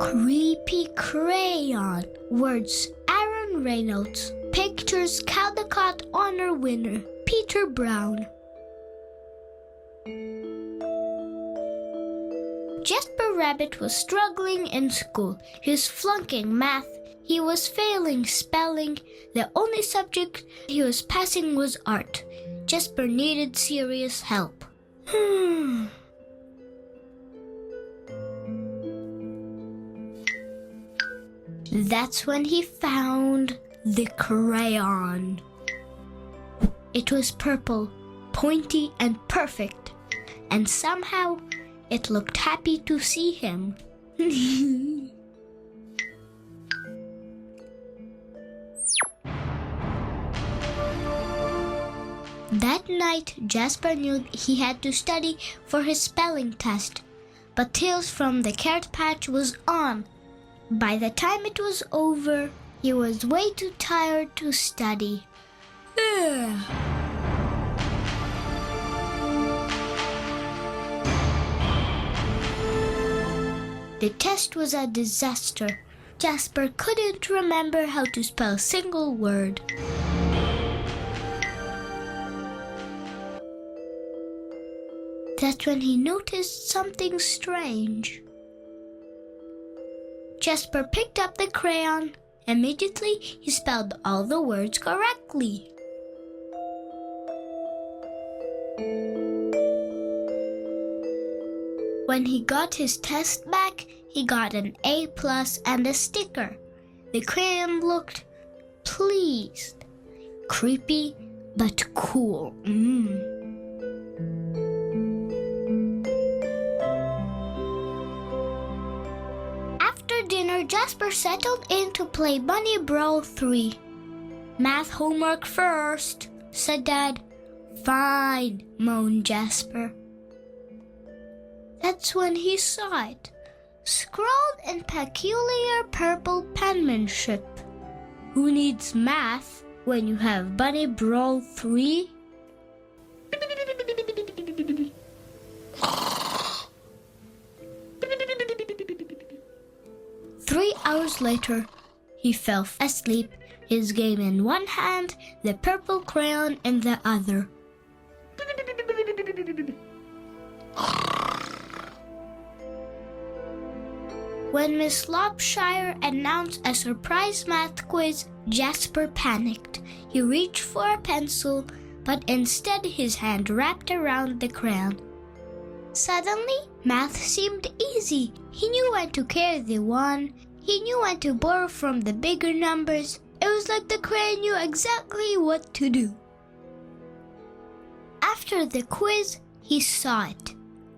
Creepy Crayon. Words Aaron Reynolds. Pictures Caldecott Honor winner Peter Brown. Jasper Rabbit was struggling in school. He was flunking math. He was failing spelling. The only subject he was passing was art. Jasper needed serious help. That's when he found the crayon. It was purple, pointy and perfect, and somehow it looked happy to see him. That night, Jasper knew he had to study for his spelling test, but Tales from the Carrot Patch was on. By the time it was over, he was way too tired to study. The test was a disaster. Jasper couldn't remember how to spell a single word. That's when he noticed something strange. Jasper picked up the crayon. Immediately, he spelled all the words correctly. When he got his test back, he got an A+ and a sticker. The crayon looked pleased. Creepy, but cool. After dinner, Jasper settled in to play Bunny Brawl 3. Math homework first, said Dad. Fine, moaned Jasper. That's when he saw it, scrawled in peculiar purple penmanship. Who needs math when you have Bunny Brawl 3? 3 hours later, he fell asleep, his game in one hand, the purple crayon in the other. When Miss Lopshire announced a surprise math quiz, Jasper panicked. He reached for a pencil, but instead his hand wrapped around the crayon. Suddenly, math seemed easy. He knew when to carry the one. He knew when to borrow from the bigger numbers. It was like the crayon knew exactly what to do. After the quiz, he saw it,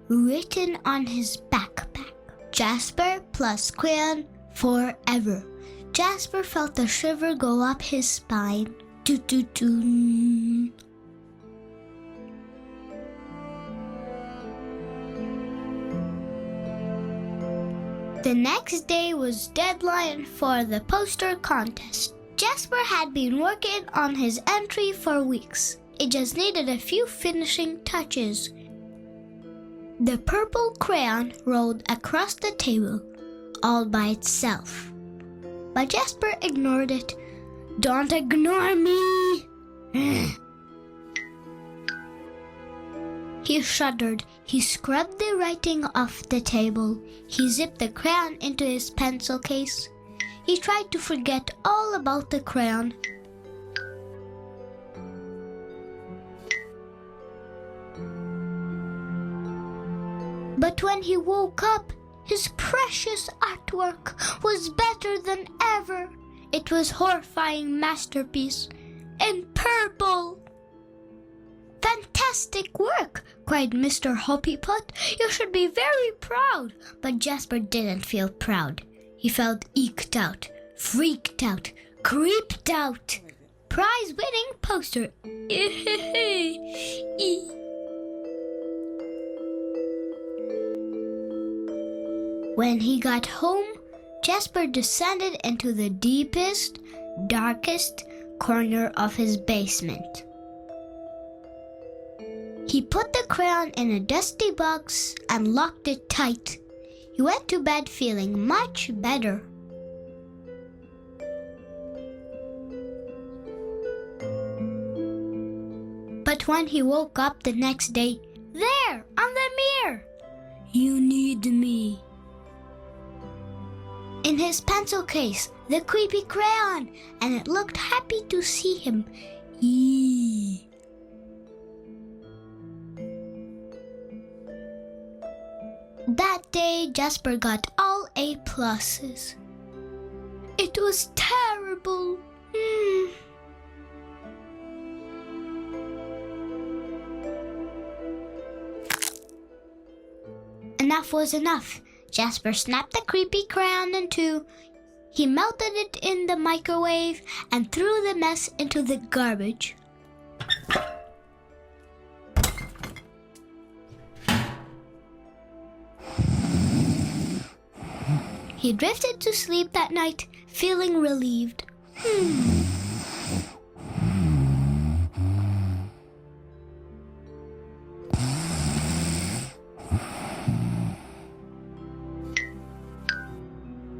written on his backpack. Jasper plus crayon forever. Jasper felt a shiver go up his spine. Doo-doo-doo. The next day was deadline for the poster contest. Jasper had been working on his entry for weeks. It just needed a few finishing touches. The purple crayon rolled across the table, all by itself. But Jasper ignored it. Don't ignore me! He shuddered. He scrubbed the writing off the table. He zipped the crayon into his pencil case. He tried to forget all about the crayon. But when he woke up, his precious artwork was better than ever. It was a horrifying masterpiece in purple. Fantastic work, cried Mr. Hoppypot. You should be very proud. But Jasper didn't feel proud. He felt eked out, freaked out, creeped out. Prize-winning poster. When he got home, Jasper descended into the deepest, darkest corner of his basement. He put the crayon in a dusty box and locked it tight. He went to bed feeling much better. But when he woke up the next day, there, on the mirror, "You need me." In his pencil case, the creepy crayon, and it looked happy to see him. Yee. That day, Jasper got all A+. It was terrible. Enough was enough. Jasper snapped the creepy crayon in two. He melted it in the microwave and threw the mess into the garbage. He drifted to sleep that night, feeling relieved.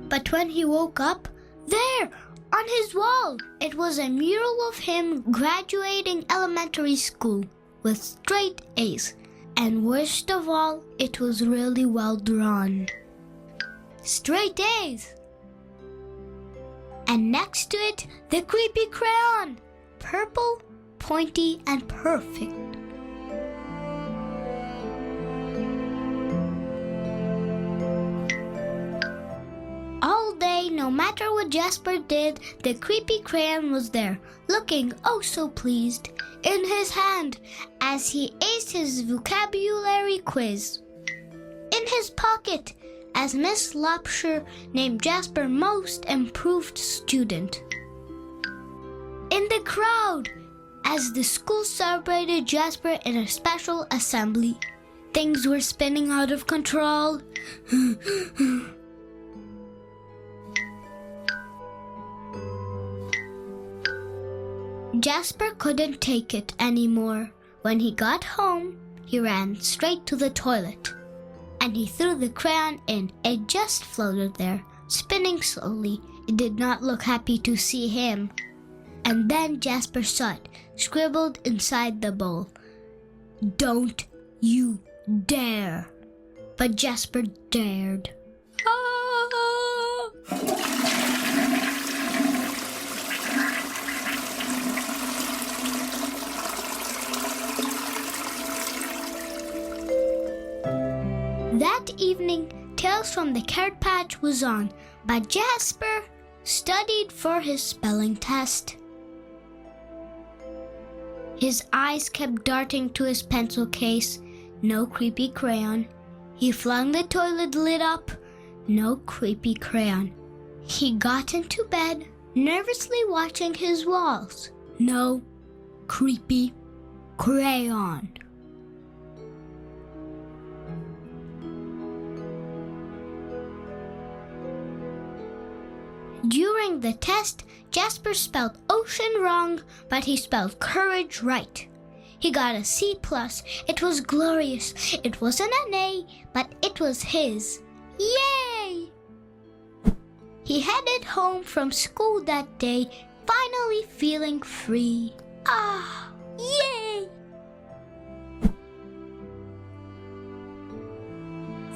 But when he woke up, there, on his wall, it was a mural of him graduating elementary school with straight A's. And worst of all, it was really well drawn. Straight A's. And next to it, the creepy crayon, purple, pointy, and perfect. All day, no matter what Jasper did, the creepy crayon was there, looking oh so pleased, in his hand, as he aced his vocabulary quiz. In his pocket, as Miss Lopshire named Jasper Most Improved Student. In the crowd, as the school celebrated Jasper in a special assembly. Things were spinning out of control. Jasper couldn't take it anymore. When he got home, he ran straight to the toilet. And he threw the crayon in. It just floated there, spinning slowly. It did not look happy to see him. And then Jasper saw it, scribbled inside the bowl. "Don't you dare." But Jasper dared. That evening, Tales from the Carrot Patch was on, but Jasper studied for his spelling test. His eyes kept darting to his pencil case. No creepy crayon. He flung the toilet lid up. No creepy crayon. He got into bed, nervously watching his walls. No creepy crayon. During the test, Jasper spelled ocean wrong, but he spelled courage right. He got a C+. It was glorious. It wasn't an A, but it was his. Yay! He headed home from school that day, finally feeling free. Ah, yay!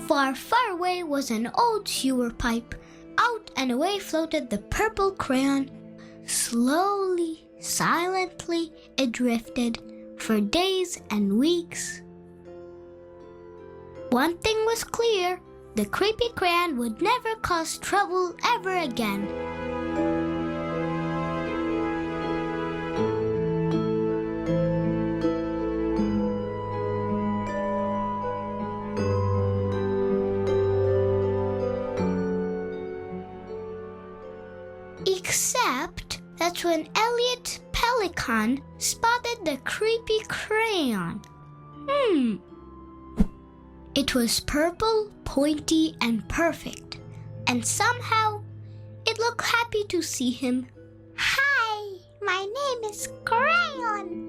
Far, far away was an old sewer pipe. Out and away floated the purple crayon. Slowly, silently, it drifted for days and weeks. One thing was clear, the creepy crayon would never cause trouble ever again. Except that when Elliot Pelican spotted the creepy crayon. It was purple, pointy, and perfect. And somehow, it looked happy to see him. "Hi, my name is Crayon,"